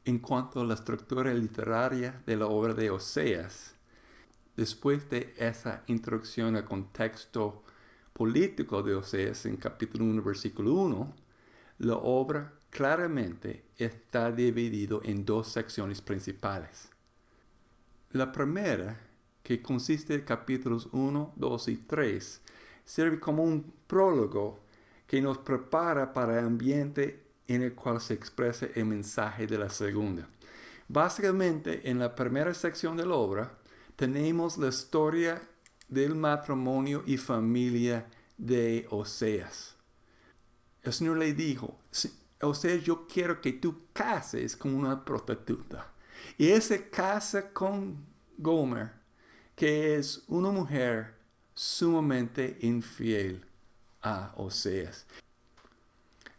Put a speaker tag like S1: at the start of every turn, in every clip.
S1: En cuanto a la estructura literaria de la obra de Oseas, después de esa introducción al contexto político de Oseas en capítulo 1, versículo 1, la obra claramente está dividida en dos secciones principales. La primera, que consiste de capítulos 1, 2 y 3, sirve como un prólogo que nos prepara para el ambiente en el cual se expresa el mensaje de la segunda. Básicamente, en la primera sección de la obra, tenemos la historia del matrimonio y familia de Oseas. El Señor le dijo, Oseas, yo quiero que tú cases con una prostituta. Y él se casa con Gomer, que es una mujer sumamente infiel a Oseas.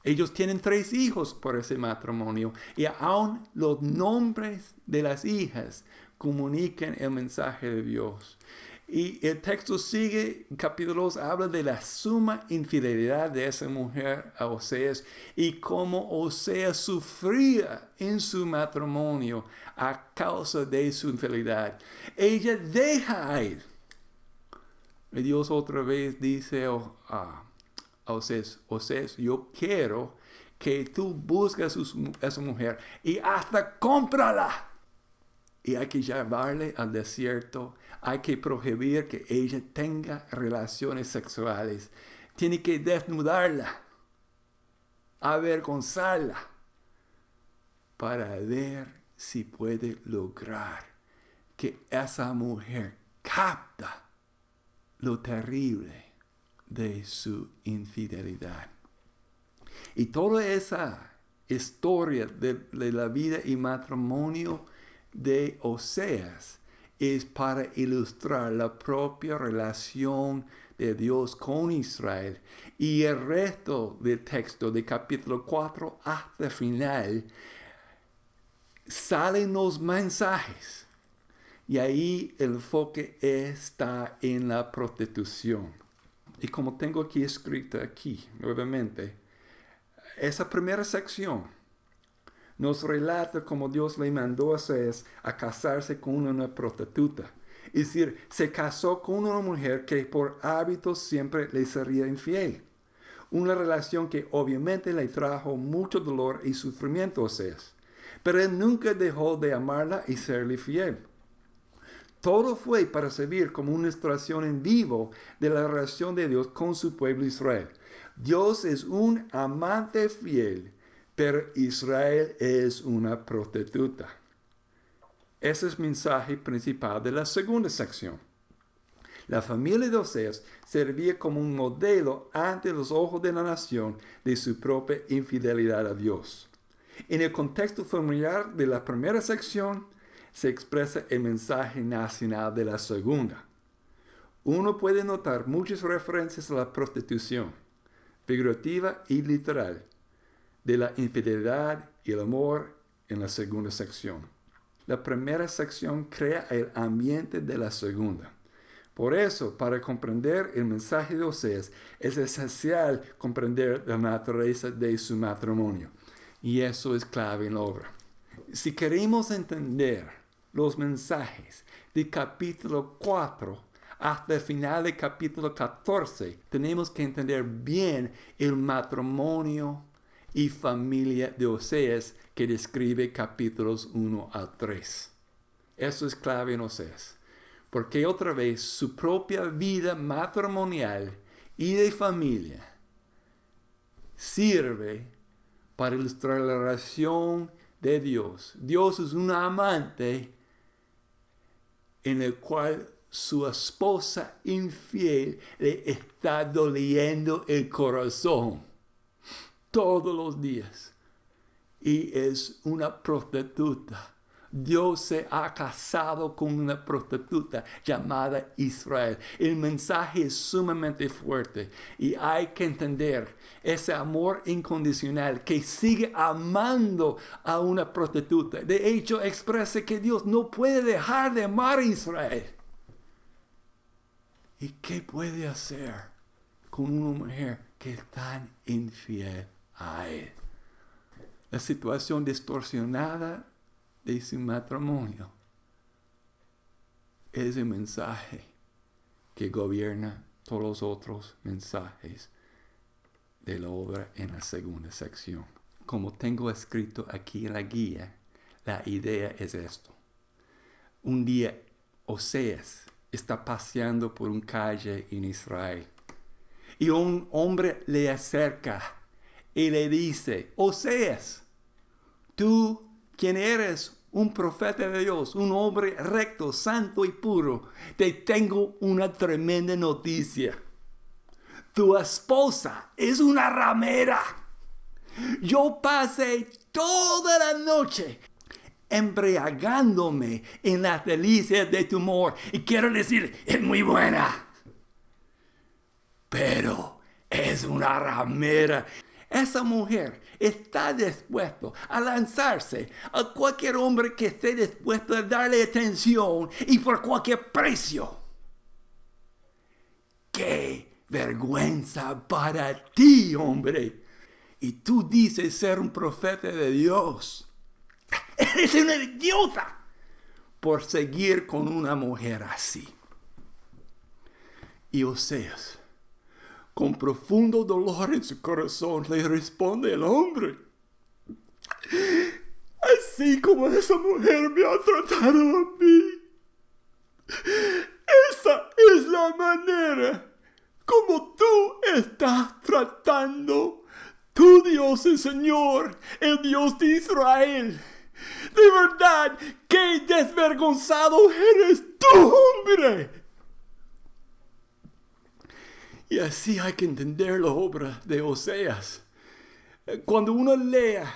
S1: Ellos tienen 3 hijos por ese matrimonio y aún los nombres de las hijas comunican el mensaje de Dios. Y el texto sigue, capítulo 2, habla de la suma infidelidad de esa mujer a Oseas y cómo Oseas sufría en su matrimonio a causa de su infidelidad. Ella deja a él. Y Dios otra vez dice a Oseas, yo quiero que tú busques a su mujer y hasta cómprala. Y hay que llevarle al desierto. Hay que prohibir que ella tenga relaciones sexuales. Tiene que desnudarla, avergonzarla, para ver si puede lograr que esa mujer capta lo terrible de su infidelidad. Y toda esa historia de la vida y matrimonio de Oseas es para ilustrar la propia relación de Dios con Israel. Y el resto del texto de capítulo 4 hasta el final salen los mensajes. Y ahí el enfoque está en la prostitución. Y como tengo aquí escrito aquí, nuevamente, esa primera sección nos relata cómo Dios le mandó a Oseas a casarse con una prostituta. Es decir, se casó con una mujer que por hábito siempre le sería infiel. Una relación que obviamente le trajo mucho dolor y sufrimiento a Oseas. Pero él nunca dejó de amarla y serle fiel. Todo fue para servir como una ilustración en vivo de la relación de Dios con su pueblo Israel. Dios es un amante fiel, pero Israel es una prostituta. Ese es el mensaje principal de la segunda sección. La familia de Oseas servía como un modelo ante los ojos de la nación de su propia infidelidad a Dios. En el contexto familiar de la primera sección, se expresa el mensaje nacional de la segunda. Uno puede notar muchas referencias a la prostitución, figurativa y literal, de la infidelidad y el amor en la segunda sección. La primera sección crea el ambiente de la segunda. Por eso, para comprender el mensaje de Oseas, es esencial comprender la naturaleza de su matrimonio. Y eso es clave en la obra. Si queremos entender los mensajes de capítulo 4 hasta el final de capítulo 14, tenemos que entender bien el matrimonio y familia de Oseas que describe capítulos 1 al 3. Eso es clave en Oseas, porque otra vez su propia vida matrimonial y de familia sirve para ilustrar la relación de Dios. Dios es un amante en el cual su esposa infiel le está doliendo el corazón todos los días. Y es una prostituta. Dios se ha casado con una prostituta llamada Israel. El mensaje es sumamente fuerte y hay que entender ese amor incondicional que sigue amando a una prostituta. De hecho, expresa que Dios no puede dejar de amar a Israel. ¿Y qué puede hacer con una mujer que es tan infiel a él? La situación distorsionada de su matrimonio es el mensaje que gobierna todos los otros mensajes de la obra en la segunda sección. Como tengo escrito aquí en la guía, la idea es esto. Un día Oseas está paseando por una calle en Israel y un hombre le acerca y le dice: Oseas, tú, quien eres un profeta de Dios, un hombre recto, santo y puro, te tengo una tremenda noticia. Tu esposa es una ramera. Yo pasé toda la noche embriagándome en las delicias de tu amor. Y quiero decir, es muy buena. Pero es una ramera. Esa mujer está dispuesta a lanzarse a cualquier hombre que esté dispuesto a darle atención y por cualquier precio. ¡Qué vergüenza para ti, hombre! Y tú dices ser un profeta de Dios. Eres una idiota por seguir con una mujer así. Y Oseas, con profundo dolor en su corazón, le responde el hombre: así como esa mujer me ha tratado a mí, esa es la manera como tú estás tratando tu Dios, el Señor, el Dios de Israel. De verdad, qué desvergonzado eres tú, hombre. Y así hay que entender la obra de Oseas. Cuando uno lea,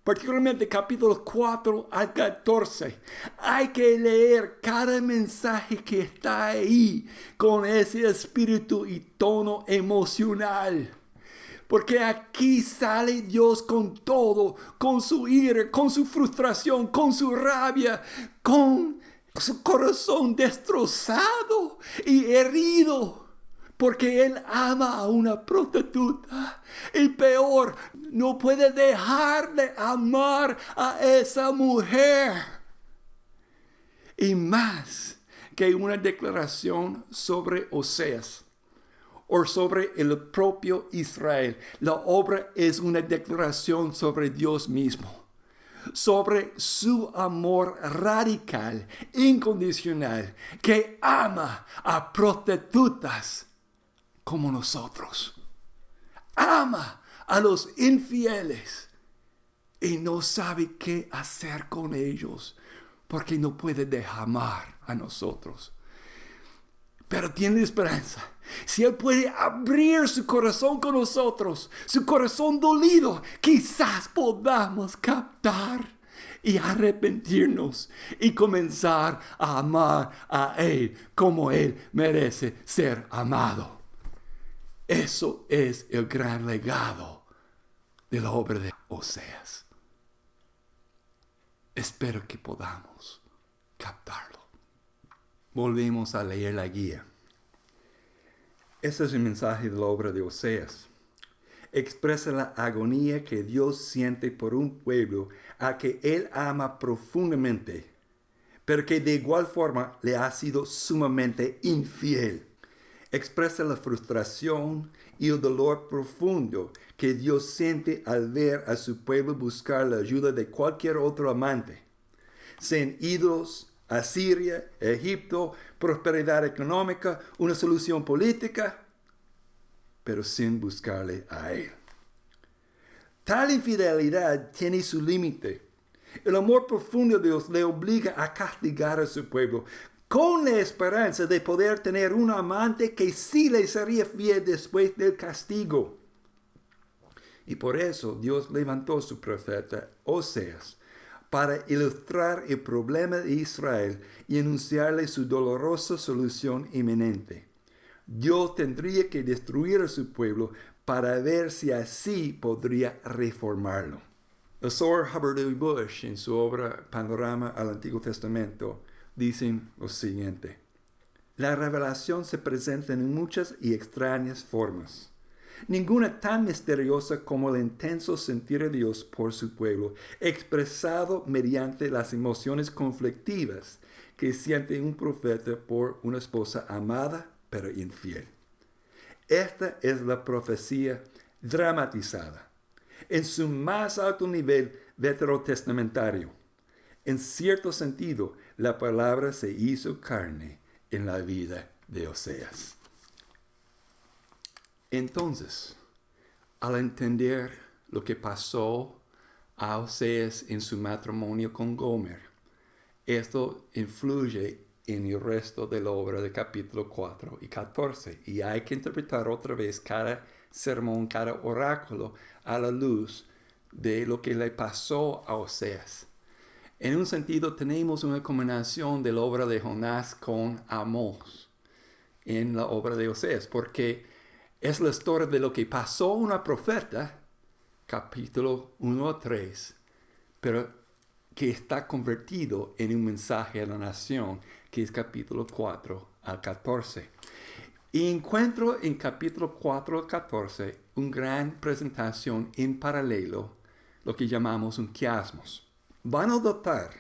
S1: particularmente capítulos 4 al 14, hay que leer cada mensaje que está ahí con ese espíritu y tono emocional. Porque aquí sale Dios con todo, con su ira, con su frustración, con su rabia, con su corazón destrozado y herido. Porque Él ama a una prostituta. Y peor, no puede dejar de amar a esa mujer. Y más que una declaración sobre Oseas o sobre el propio Israel, la obra es una declaración sobre Dios mismo, sobre su amor radical, incondicional, que ama a prostitutas como nosotros. Ama a los infieles y no sabe qué hacer con ellos porque no puede dejar amar a nosotros. Pero tiene esperanza. Si Él puede abrir su corazón con nosotros, su corazón dolido, quizás podamos captar y arrepentirnos y comenzar a amar a Él como Él merece ser amado. Eso es el gran legado de la obra de Oseas. Espero que podamos captarlo. Volvemos a leer la guía. Ese es el mensaje de la obra de Oseas. Expresa la agonía que Dios siente por un pueblo a que Él ama profundamente, pero que de igual forma le ha sido sumamente infiel. Expresa la frustración y el dolor profundo que Dios siente al ver a su pueblo buscar la ayuda de cualquier otro amante, sean ídolos, Asiria, Egipto, prosperidad económica, una solución política, pero sin buscarle a Él. Tal infidelidad tiene su límite. El amor profundo de Dios le obliga a castigar a su pueblo, con la esperanza de poder tener un amante que sí le sería fiel después del castigo. Y por eso Dios levantó su profeta Oseas para ilustrar el problema de Israel y anunciarle su dolorosa solución inminente. Dios tendría que destruir a su pueblo para ver si así podría reformarlo. El Sr. Hubbard D. Bush, en su obra Panorama al Antiguo Testamento, dicen lo siguiente: la revelación se presenta en muchas y extrañas formas. ninguna tan misteriosa como el intenso sentir de Dios por su pueblo, expresado mediante las emociones conflictivas que siente un profeta por una esposa amada pero infiel. Esta es la profecía dramatizada en su más alto nivel veterotestamentario. En cierto sentido, la palabra se hizo carne en la vida de Oseas. Entonces, al entender lo que pasó a Oseas en su matrimonio con Gomer, esto influye en el resto de la obra de capítulo 4 y 14. Y hay que interpretar otra vez cada sermón, cada oráculo a la luz de lo que le pasó a Oseas. En un sentido, tenemos una combinación de la obra de Jonás con Amós en la obra de Oseas, porque es la historia de lo que pasó a una profeta, capítulo 1 a 3, pero que está convertido en un mensaje a la nación, que es capítulo 4 al 14. Y encuentro en capítulo 4 al 14 una gran presentación en paralelo, lo que llamamos un quiasmos. Van a notar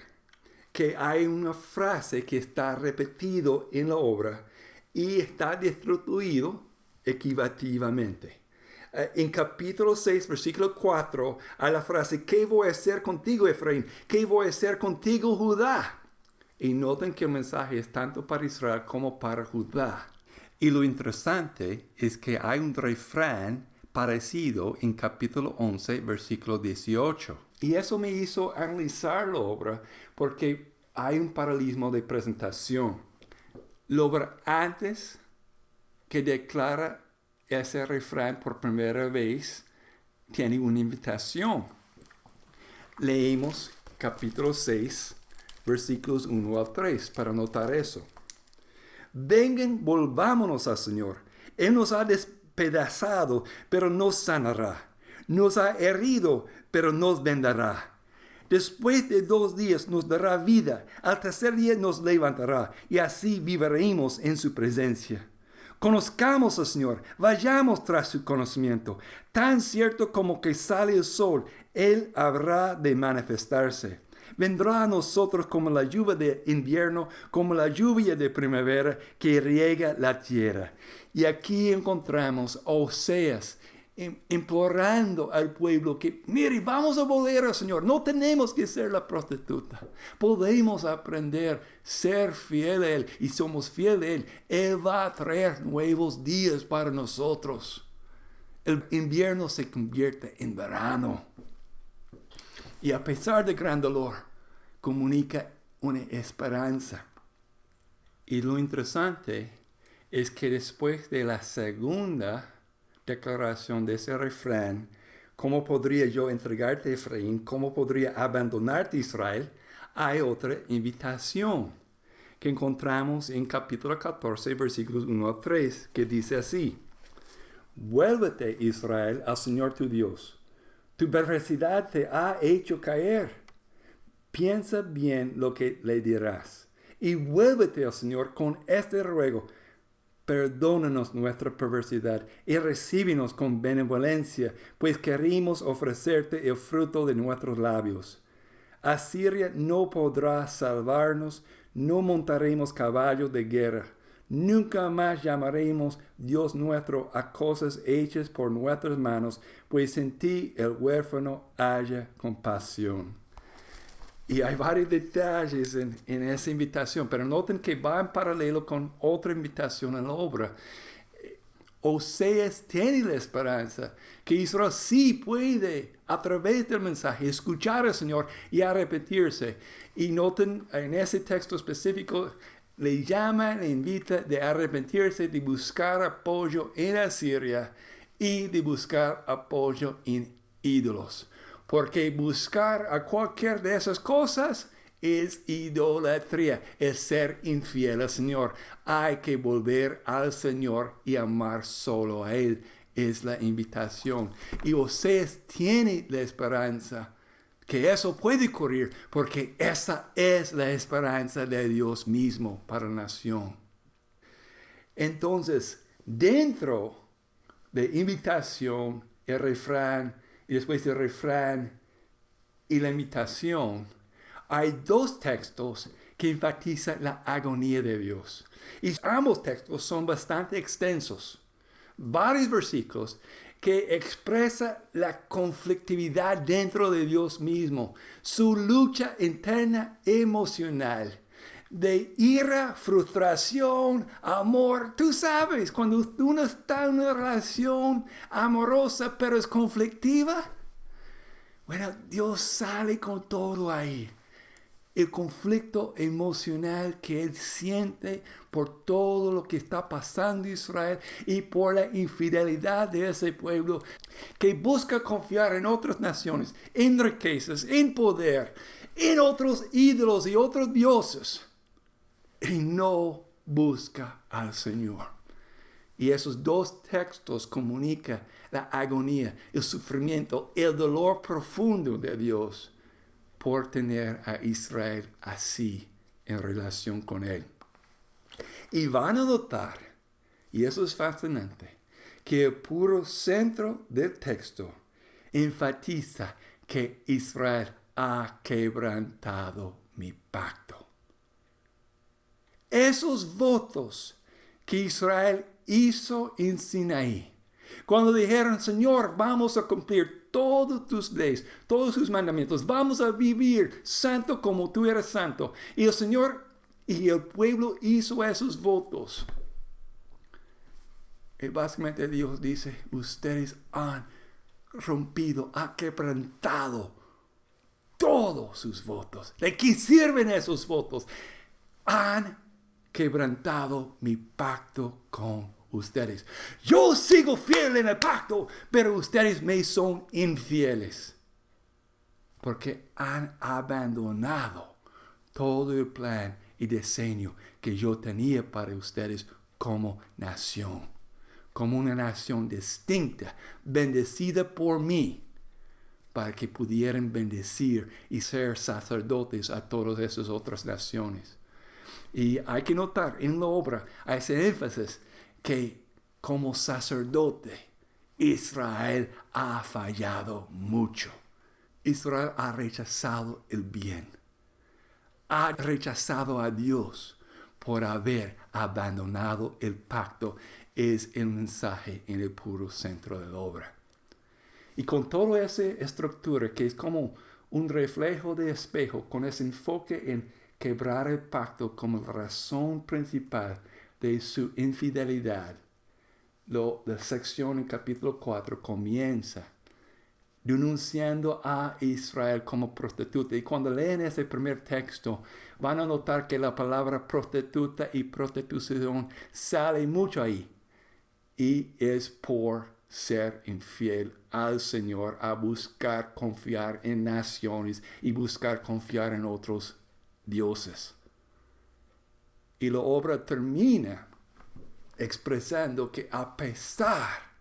S1: que hay una frase que está repetido en la obra y está distribuido equitativamente. En capítulo 6, versículo 4, hay la frase, ¿qué voy a hacer contigo, Efraín? ¿Qué voy a hacer contigo, Judá? Y noten que el mensaje es tanto para Israel como para Judá. Y lo interesante es que hay un refrán parecido en capítulo 11, versículo 18. Y eso me hizo analizar la obra porque hay un paralelismo de presentación. La obra antes que declara ese refrán por primera vez tiene una invitación. Leemos capítulo 6, versículos 1 al 3 para notar eso. Vengan, volvámonos al Señor. Él nos ha despedazado, pero nos sanará. Nos ha herido, pero nos vendará. Después de 2 días nos dará vida. Al tercer día nos levantará, y así viviremos en su presencia. Conozcamos al Señor, vayamos tras su conocimiento. Tan cierto como que sale el sol, Él habrá de manifestarse. Vendrá a nosotros como la lluvia de invierno, como la lluvia de primavera que riega la tierra. Y aquí encontramos a Oseas implorando al pueblo que, mire, vamos a volver al Señor. No tenemos que ser la prostituta. Podemos aprender a ser fiel a Él. Y somos fieles a Él. Él va a traer nuevos días para nosotros. El invierno se convierte en verano. Y a pesar de gran dolor, comunica una esperanza. Y lo interesante es que después de la segunda declaración de ese refrán, ¿cómo podría yo entregarte, Efraín? ¿Cómo podría abandonarte, Israel? Hay otra invitación que encontramos en capítulo 14, versículos 1 a 3, que dice así: Vuélvete, Israel, al Señor tu Dios. Tu perversidad te ha hecho caer. Piensa bien lo que le dirás. Y vuélvete al Señor con este ruego: perdónanos nuestra perversidad y recíbenos con benevolencia, pues queremos ofrecerte el fruto de nuestros labios. Asiria no podrá salvarnos, no montaremos caballos de guerra. Nunca más llamaremos Dios nuestro a cosas hechas por nuestras manos, pues en ti el huérfano haya compasión. Y hay varios detalles en esa invitación, pero noten que va en paralelo con otra invitación en la obra. Oseas tiene la esperanza que Israel sí puede, a través del mensaje, escuchar al Señor y arrepentirse. Y noten, en ese texto específico, le llama, le invita de arrepentirse, de buscar apoyo en Asiria y de buscar apoyo en ídolos. Porque buscar a cualquier de esas cosas es idolatría, es ser infiel al Señor. Hay que volver al Señor y amar solo a Él. Es la invitación. Y Oseas tiene la esperanza que eso puede ocurrir, porque esa es la esperanza de Dios mismo para la nación. Entonces, dentro de invitación, el refrán, y después del refrán y la invitación, hay dos textos que enfatizan la agonía de Dios. Y ambos textos son bastante extensos. Varios versículos que expresan la conflictividad dentro de Dios mismo, su lucha interna emocional, de ira, frustración, amor. Tú sabes, cuando uno está en una relación amorosa pero es conflictiva, bueno, Dios sale con todo ahí. El conflicto emocional que él siente por todo lo que está pasando en Israel y por la infidelidad de ese pueblo que busca confiar en otras naciones, en riquezas, en poder, en otros ídolos y otros dioses, y no busca al Señor. Y esos dos textos comunican la agonía, el sufrimiento, el dolor profundo de Dios por tener a Israel así en relación con él. Y van a notar, y eso es fascinante, que el puro centro del texto enfatiza que Israel ha quebrantado mi pacto. Esos votos que Israel hizo en Sinaí, cuando dijeron, Señor, vamos a cumplir todas tus leyes, todos tus mandamientos, vamos a vivir santo como tú eres santo. Y el Señor y el pueblo hizo esos votos. Y básicamente Dios dice, ustedes han rompido, han quebrantado todos sus votos. ¿De qué sirven esos votos? Han quebrantado mi pacto con ustedes. Yo sigo fiel en el pacto, pero ustedes me son infieles. Porque han abandonado todo el plan y diseño que yo tenía para ustedes como nación. Como una nación distinta, bendecida por mí, para que pudieran bendecir y ser sacerdotes a todas esas otras naciones. Y hay que notar en la obra, hay ese énfasis que como sacerdote, Israel ha fallado mucho. Israel ha rechazado el bien. Ha rechazado a Dios por haber abandonado el pacto. Es el mensaje en el puro centro de la obra. Y con toda esa estructura que es como un reflejo de espejo, con ese enfoque en quebrar el pacto como la razón principal de su infidelidad, la sección en capítulo 4 comienza denunciando a Israel como prostituta. Y cuando leen ese primer texto, van a notar que la palabra prostituta y prostitución sale mucho ahí. Y es por ser infiel al Señor, a buscar confiar en naciones y buscar confiar en otros dioses. Y la obra termina expresando que a pesar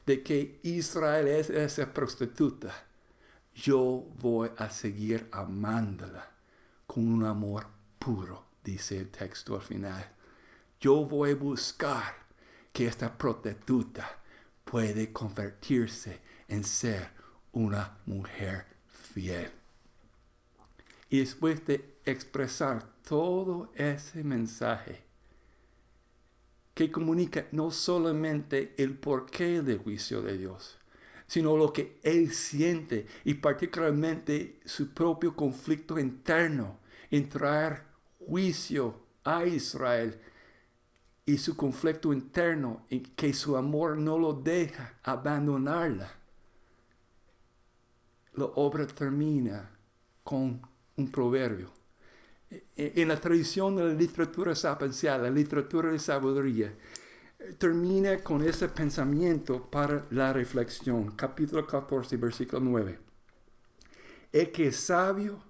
S1: de que Israel es esa prostituta, yo voy a seguir amándola con un amor puro, dice el texto al final. Yo voy a buscar que esta prostituta puede convertirse en ser una mujer fiel. Y después de expresar todo ese mensaje que comunica no solamente el porqué del juicio de Dios, sino lo que él siente y particularmente su propio conflicto interno en traer juicio a Israel y su conflicto interno en que su amor no lo deja abandonarla. La obra termina con un proverbio. En la tradición de la literatura sapiencial, la literatura de sabiduría, termina con ese pensamiento para la reflexión. Capítulo 14, versículo 9. El que es sabio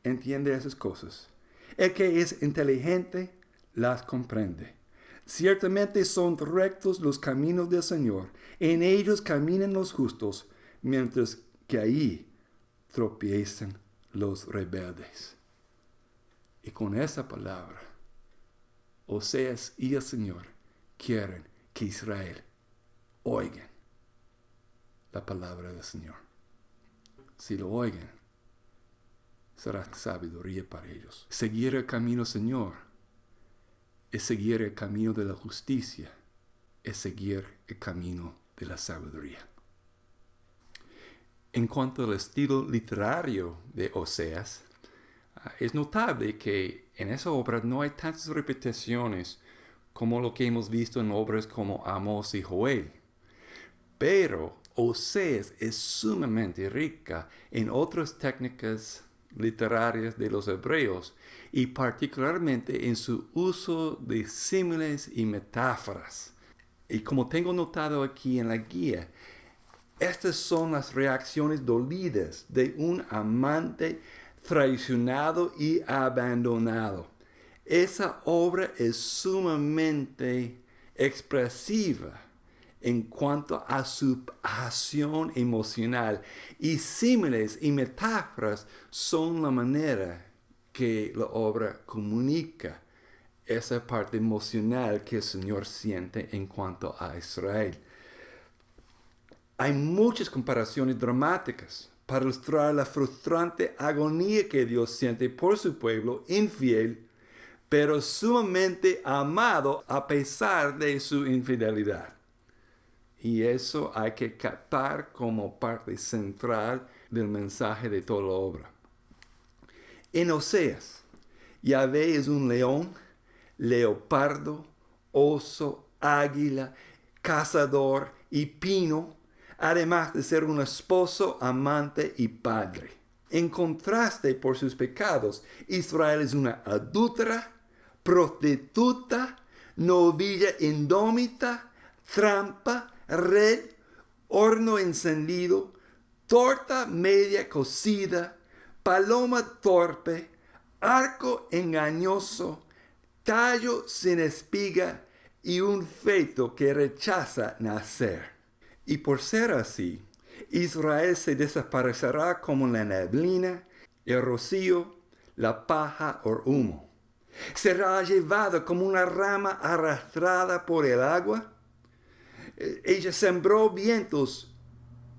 S1: entiende esas cosas. El que es inteligente las comprende. Ciertamente son rectos los caminos del Señor. En ellos caminan los justos, mientras que ahí tropiezan los rebeldes. Y con esa palabra, Oseas y el Señor quieren que Israel oigan la palabra del Señor. Si lo oyen, será sabiduría para ellos. Seguir el camino, Señor, es seguir el camino de la justicia, es seguir el camino de la sabiduría. En cuanto al estilo literario de Oseas, es notable que en esa obra no hay tantas repeticiones como lo que hemos visto en obras como Amós y Joel. Pero Oseas es sumamente rica en otras técnicas literarias de los hebreos y particularmente en su uso de símiles y metáforas. Y como tengo notado aquí en la guía, estas son las reacciones dolidas de un amante traicionado y abandonado. Esa obra es sumamente expresiva en cuanto a su pasión emocional, y símiles y metáforas son la manera que la obra comunica esa parte emocional que el Señor siente en cuanto a Israel. Hay muchas comparaciones dramáticas para ilustrar la frustrante agonía que Dios siente por su pueblo infiel, pero sumamente amado a pesar de su infidelidad. Y eso hay que captar como parte central del mensaje de toda la obra. En Oseas, Yahvé es un león, leopardo, oso, águila, cazador y pino, además de ser un esposo, amante y padre. En contraste por sus pecados, Israel es una adúltera, prostituta, novilla indómita, trampa, red, horno encendido, torta media cocida, paloma torpe, arco engañoso, tallo sin espiga y un feto que rechaza nacer. Y por ser así, Israel se desaparecerá como la neblina, el rocío, la paja o humo. Será llevada como una rama arrastrada por el agua. Ella sembró vientos,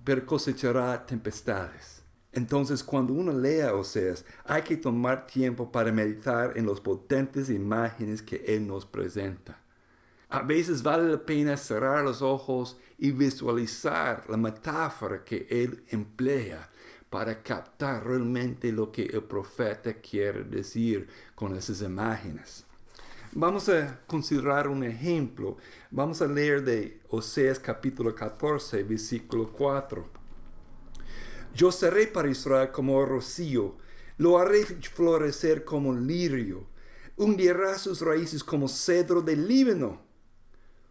S1: pero cosechará tempestades. Entonces, cuando uno lea Oseas, hay que tomar tiempo para meditar en las potentes imágenes que él nos presenta. A veces vale la pena cerrar los ojos y visualizar la metáfora que él emplea para captar realmente lo que el profeta quiere decir con esas imágenes. Vamos a considerar un ejemplo. Vamos a leer de Oseas capítulo 14, versículo 4. Yo seré para Israel como rocío, lo haré florecer como lirio, hundirá sus raíces como cedro del Líbano.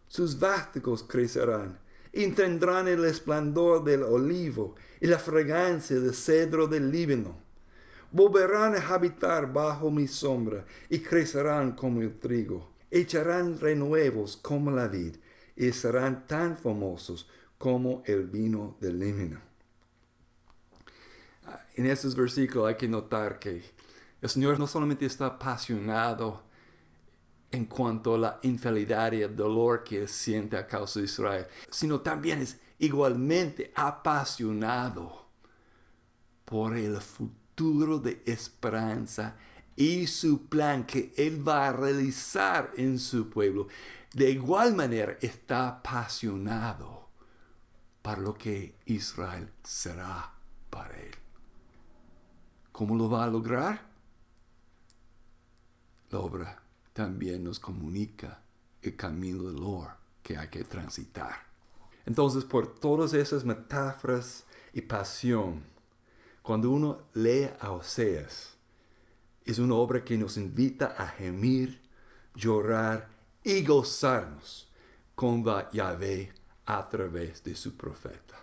S1: Sus vástagos crecerán y tendrán el esplendor del olivo y la fragancia del cedro del Líbano. Volverán a habitar bajo mi sombra y crecerán como el trigo. Echarán renuevos como la vid y serán tan famosos como el vino del Líbano. En estos versículos hay que notar que el Señor no solamente está apasionado en cuanto a la infidelidad y el dolor que siente a causa de Israel, sino también es igualmente apasionado por el futuro de esperanza y su plan que Él va a realizar en su pueblo. De igual manera está apasionado para lo que Israel será para Él. ¿Cómo lo va a lograr? La obra también nos comunica el camino del Lord que hay que transitar. Entonces, por todas esas metáforas y pasión, cuando uno lee a Oseas, es una obra que nos invita a gemir, llorar y gozarnos con Yahvé a través de su profeta.